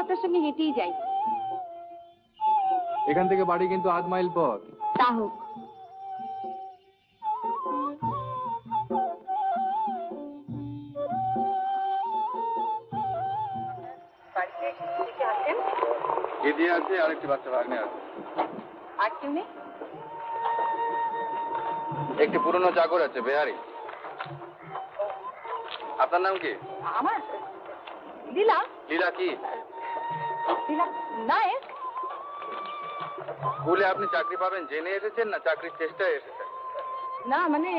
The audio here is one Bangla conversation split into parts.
আপনার সঙ্গে হেঁটেই যাই। এখান থেকে বাড়ি কিন্তু 8 মাইল পথ। তা হোক। দিদি আছে আর একটি বাচ্চা ভাগ্নে আছে। আর কেউ নেই? একটি পুরনো চাকর আছে, বেহারি। আপনার নাম কি? আমার লীলা। লীলা কি? লীলা নায়ক। স্কুলে আপনি চাকরি পাবেন জেনে এসেছেন না চাকরির চেষ্টায় এসেছেন? না মানে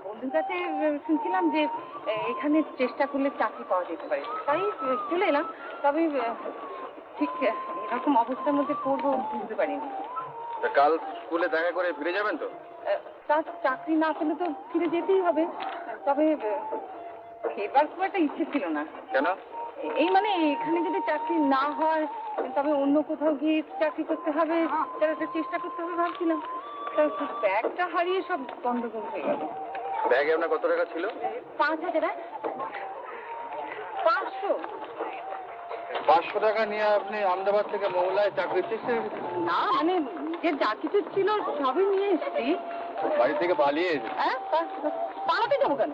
বন্ধুর কাছে শুনছিলাম যে এখানে চেষ্টা করলে চাকরি পাওয়া যেতে পারে, তাই চলে এলাম। তবে ঠিক এরকম অবস্থার মধ্যে পড়বো বুঝতে পারিনি। কাল স্কুলে দেখা করে ফিরে যাবেন তো? তা চাকরি না পেলে তো ফিরে যেতেই হবে। তবে এবার খুব একটা ইচ্ছে ছিল না। কেন? এই মানে এখানে যদি চাকরি না হয় তবে অন্য কোথাও গিয়ে চাকরি করতে হবে, তার একটা চেষ্টা করতে হবে ভাবছিলাম। ব্যাগটা হারিয়ে সব গন্ডগোল হয়ে গেল। ব্যাগে আপনার কত টাকা ছিল? 5,000। 500? 500 টাকা নিয়ে আপনি আহমেদাবাদ থেকে মৌলায় চাকরির চেষ্টায়? না মানে যে যা কিছু ছিল সবই নিয়ে এসেছি। বাড়ি থেকে পালিয়ে এসেছি? হ্যাঁ, পালাতে যাবো কেন?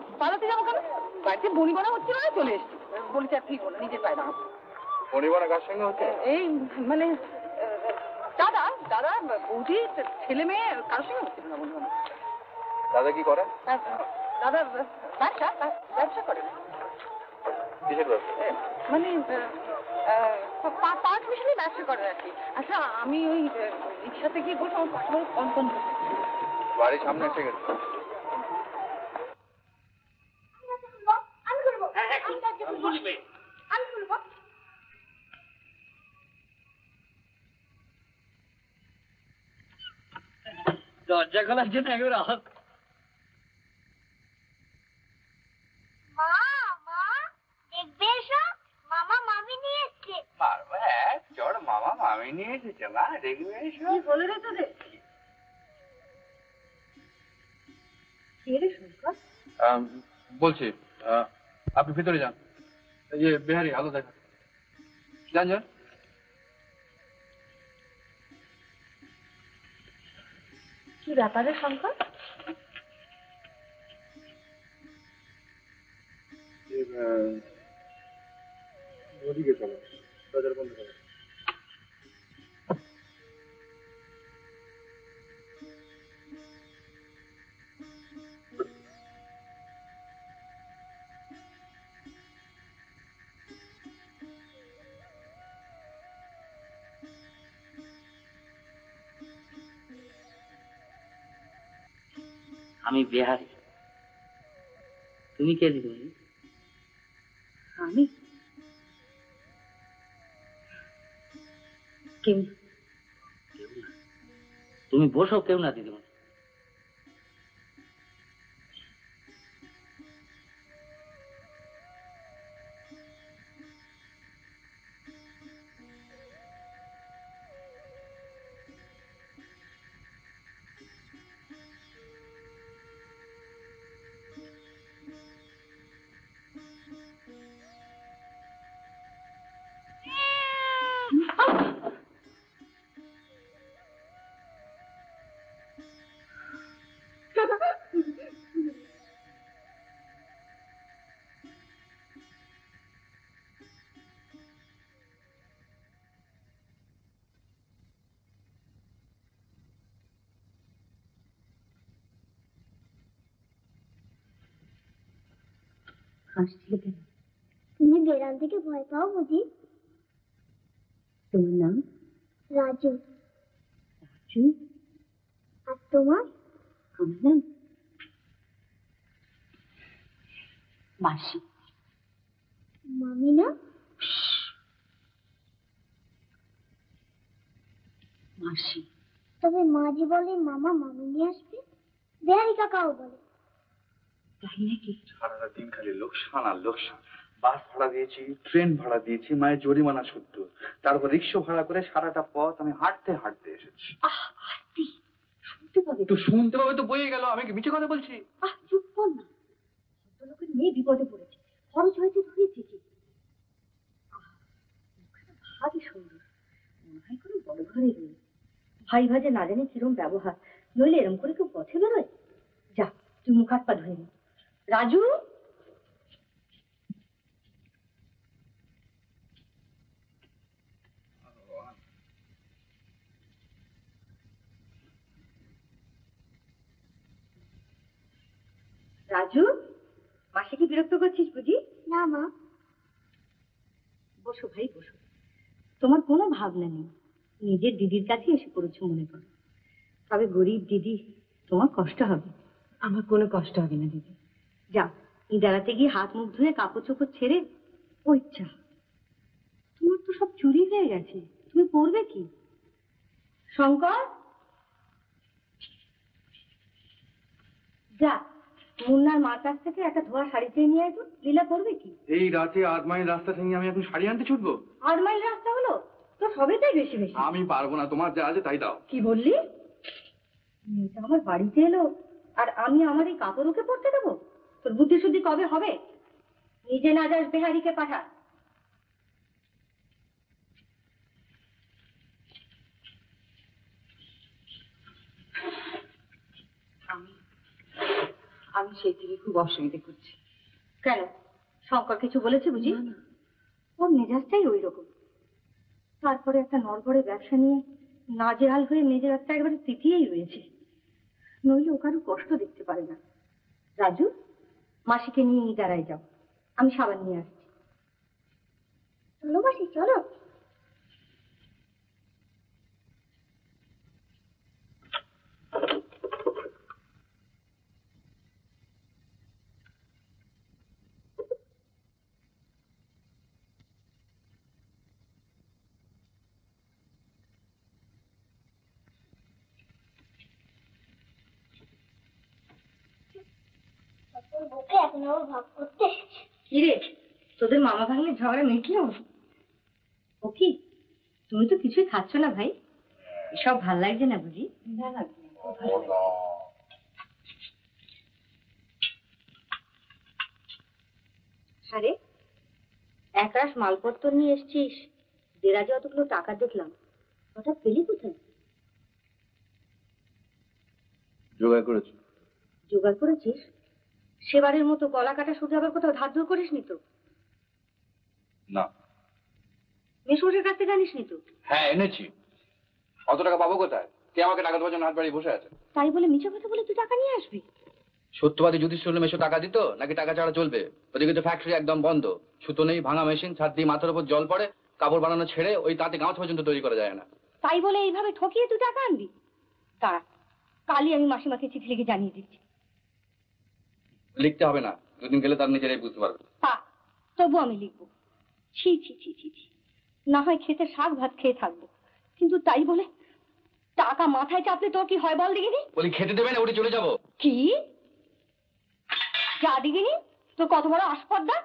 বাড়িতে বনিবনা হচ্ছিল না, চলে এসেছি। বলেছি আর ফিরবো না, নিজের পায়ে দাঁড়াবো। বনিবনা কার সঙ্গে হচ্ছে? এই মানে দাদা বৌদি ছেলে মেয়ে কারোর সঙ্গে হচ্ছিল না বনিবনা। দাদা কি করে? দাদা ব্যবসা করে। কিসের ব্যবসা? মানে পাঁচ মিশনে ব্যবসা করে আর কি। আচ্ছা আমি ওই রিক্সাতে গিয়ে বসে আমার কনকন বাড়ির সামনে এসে গেছে। দরজা খোলার জন্য একবার আহ। দেখবে এসো, মামা মামি নিয়ে এসছে। চড় মামা মামি নিয়ে এসেছে, মা দেখবে এসো। কি বলে রে তোদের? বলছি আপনি ভিতরে যান। এই বেহারি আলো দেখা যান যান। কি ব্যাপারে শঙ্কর? ওদিকে চলো, দরজার বন্ধ করো। আমি বিহারি। তুমি কে দিদি? আমি কেউ। তুমি বসো, কেউ না দিদিমণি। হাসছিলে কেন? তুমি বেড়াল থেকে ভয় পাও বুঝি? তোমার নাম? রাজু। রাজু? আর তোমার? আমার নাম মাসি। মামি না? মাসি। তবে মাঝি বলে মামা মামি নিয়ে আসবে, বেহারি কাকাও বলে। তাই নাকি? সারাটা দিন খালি লোকসান আর লোকসান। বাস ভাড়া দিয়েছি, ট্রেন ভাড়া দিয়েছি, মায়ের জরিমানা শুদ্ধ, তারপর রিক্সা ভাড়া করে সারাটা পথ আমি হাঁটতে হাঁটতে এসেছি। আস্তি শুনতে পাবে? একটু শুনতে পাবে তো বয়ে গেল, আমি কি মিছে কথা বলছি? চুপ কর না। মেয়ে বিপদে পড়েছে, খরচ হয়েছে ধরেছে কি? ভারী সুন্দর, মনে হয় কোনো বড় ঘরের মেয়ে। ভাই ভাজে না জানি কিরম ব্যবহার, নইলে এরম করে কেউ পথে বেরোয়? যা, তুই মুখ হাত পা ধুয়ে নি। রাজু, রাজু, মাসিকে বিরক্ত করছিস বুঝি? না মা। বসো ভাই বসো, তোমার কোনো ভাবনা নেই, নিজের দিদির কাছে এসে পড়েছো মনে করো। তবে গরিব দিদি, তোমার কষ্ট হবে। আমার কোনো কষ্ট হবে না দিদি। যা, দাঁড়াতে গিয়ে হাত মুখ ধুয়ে কাপড় চোপড় ছেড়ে। ওই চা, তোমার তো সব চুরি হয়ে গেছে, তুমি পরবে কি? শঙ্কর, যা মুন্নার মার কাছ থেকে একটা ধোয়া শাড়ি চেয়ে নিয়ে আসবো। লীলা করবে কি? এই রাতে 8 মাইল রাস্তা থেকে আমি এখন শাড়ি আনতে ছুটবো? 8 মাইল রাস্তা হলো তো, সবেটাই বেশি বেশি। আমি পারবো না, তোমার যা আছে তাই দাও। কি বললি? মেয়েটা আমার বাড়িতে এলো আর আমি আমার এই কাপড় ওকে পরতে দেবো? তোর বুদ্ধি শুদ্ধি কবে হবে? নিজে না যাস, বেহারিকে পাঠা। আমি সেই থেকে খুব অসুবিধে করছি। কেন, শঙ্কর কিছু বলেছে বুঝি? ওর মেজাজটাই ওই রকম। তারপরে একটা নড়বড়ে ব্যবসা নিয়ে নাজেহাল হয়ে মেজের একটা একবারে তৃতীয়ই রয়েছে। নইলে ও কারো কষ্ট দেখতে পারে না। রাজু, মাসিকে নিয়ে ইদারায় যাও, আমি সাবান নিয়ে আসছি। চলো মাসি চলো। তোর বুকে এখন আবার ভাগ করতে এসেছে। কি রে, তোদের মামা ভাগ্নের ঝগড়া মিটল? ও কি, তুমি তো কিছুই খাচ্ছ না ভাই? এসব ভাল লাগছে না বুঝি? না না, আরে, একরাশ মালপত্র নিয়ে এসছিস, দেরাজে অতগুলো টাকা দেখলাম, হঠাৎ পেলি কোথায়? জোগাড় করেছি। জোগাড় করেছিস? সেবারের মতো গলা কাটা সোজা আবার কোথাও ধার ধর করিসনি তো? না। মেশোরের কাছ থেকে জানিসনি তো? হ্যাঁ এনেছি। অত টাকা পাবো কোথায়? কে আমাকে টাকা দেওয়ার জন্য হাত বাড়িয়ে বসে আছে? তাই বলে মিছে কথা বলে তুই টাকা নিয়ে আসবি? সত্যবাদী যুধিষ্ঠির হলে মেশো টাকা দিত নাকি টাকা ছাড়া চলবে? ওদিকে তো ফ্যাক্টরি একদম বন্ধ, সুতো নেই, ভাঙা মেশিন, ছাদ দিয়ে মাথার উপর জল পড়ে, কাপড় বানানো ছেড়ে ওই তাঁতে গাঁথ পর্যন্ত তৈরি করা যায় না। তাই বলে এইভাবে ঠকিয়ে তুই টাকা আনবি? দাঁড়া, কালই আমি মাসিমাকে চিঠি লিখে জানিয়ে দিচ্ছি। লিখতে হবে না, দুদিন গেলে তার নিজেরাই বুঝতে পারবে। তা তবু আমি লিখবো। ছি ছি ছি ছি ছি, না হয় খেতে শাক ভাত খেয়ে থাকবো, কিন্তু তাই বলে টাকা মাথায় চাপলে তোর কি হয় বল দেখিনি? বলি খেতে দেবে না, উঠে চলে যাবো। কি? যা দেখিনি, তোর কত বড় আসপর্দা!